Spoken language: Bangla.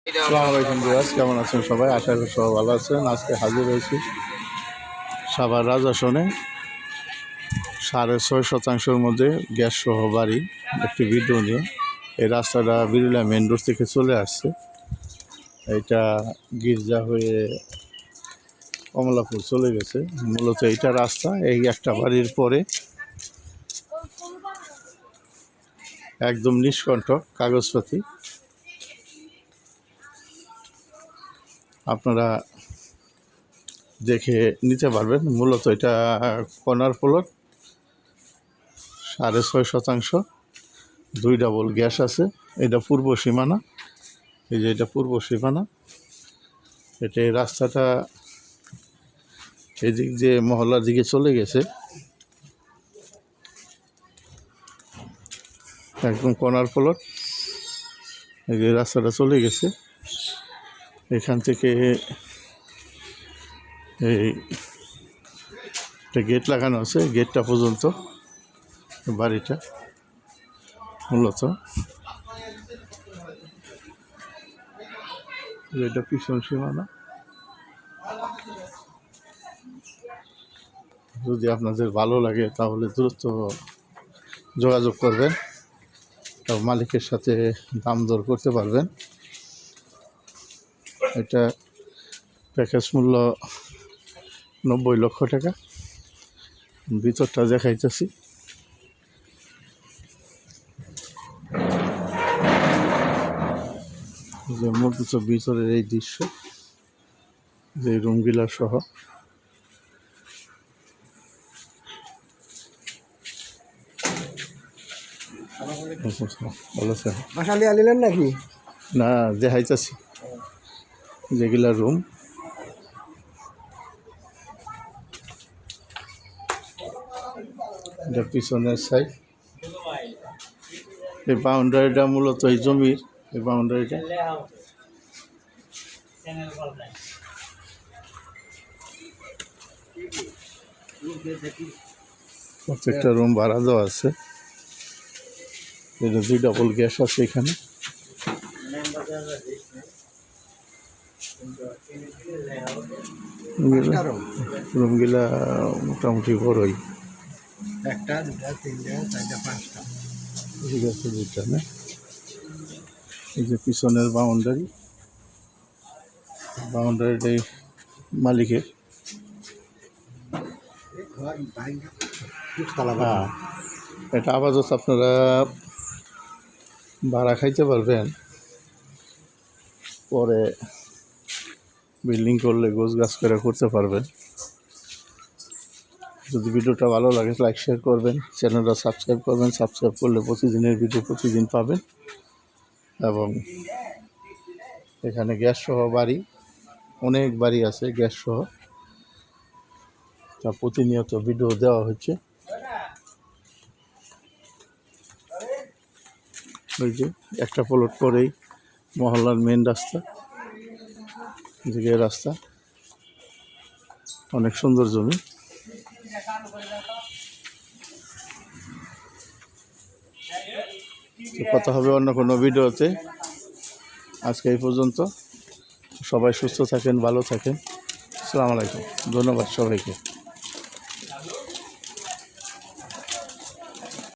আসসালামু আলাইকুম ভিউয়ার্স, কেমন আছেন সবাই? আশা করি সবাই ভালো আছেন। আজকে হাজির হয়েছি সাভার রাজাসনে 6.5% মধ্যে গ্যাস সহ বাড়ি একটি ভিডিও নিয়ে। এই রাস্তাটা বিরুলিয়া মেন রোড থেকে চলে আসছে, এটা গির্জা হয়ে কমলাপুর চলে গেছে। মূলত এইটা রাস্তা, এই একটা বাড়ির পরে একদম নিষ্কণ্টক কাগজপাতি। আপনারা দেখে নিতে পারবেন। মূলত এটা কর্নার প্লট, 6.5%, 2 ডাবল গ্যাস আছে। এটা পূর্ব সীমানা, এই যে এটা পূর্ব সীমানা। এটা এই রাস্তাটা এদিক যে মহল্লার দিকে চলে গেছে, একদম কর্নার প্লট। এই যে রাস্তাটা চলে গেছে, এখান থেকে এই একটা গেট লাগানো আছে, গেটটা পর্যন্ত বাড়িটা। মূলত এটা পিছন সীমানা। যদি আপনাদের ভালো লাগে তাহলে দ্রুত যোগাযোগ করবেন, মালিকের সাথে দাম দর করতে পারবেন। এটা প্যাকেজ মূল্য 90 লক্ষ টাকা। ভিতরটা দেখাইতেছি। যে মূলত ভিতরের এই দৃশ্য, যে রুমগুলা সহ। ভালো স্যার, মশালি আনিলেন নাকি? না, দেখাইতেছি যেগুলা রুম। এটা পিছনের সাইড। এই বাউন্ডারিটা মূলত এই জমির, এই বাউন্ডারিটা। প্রত্যেকটা রুম ভাড়া দেওয়া আছে। এটা 2 ডাবল গ্যাস আছে এখানে। রুমগুলা মোটামুটি বড়ই, 1টা 2টা 3টা 4টা 5টা। ঠিক আছে, দুইটা না। এই যে পিছনের বাউন্ডারি, বাউন্ডারিটাই মালিকের। হ্যাঁ, এটা আপাতত আপনারা ভাড়া খাইতে পারবেন, পরে বিল্ডিং করলে গোছ গাছ করে করতে পারবেন। যদি ভিডিওটা ভালো লাগে লাইক শেয়ার করবেন, চ্যানেলটা সাবস্ক্রাইব করবেন। সাবস্ক্রাইব করলে প্রতিদিনের ভিডিও প্রতিদিন পাবেন। এবং এখানে গ্যাস সহ বাড়ি, অনেক বাড়ি আছে গ্যাস সহ, তা প্রতিনিয়ত ভিডিও দেওয়া হচ্ছে। ওই যে একটা প্লট পরেই মহল্লার মেন রাস্তা, এদিকে রাস্তা, অনেক সুন্দর জমি। কথা হবে অন্য কোনো ভিডিওতে। আজকে এই পর্যন্ত। সবাই সুস্থ থাকেন, ভালো থাকেন। আসসালামু আলাইকুম, ধন্যবাদ সবাইকে।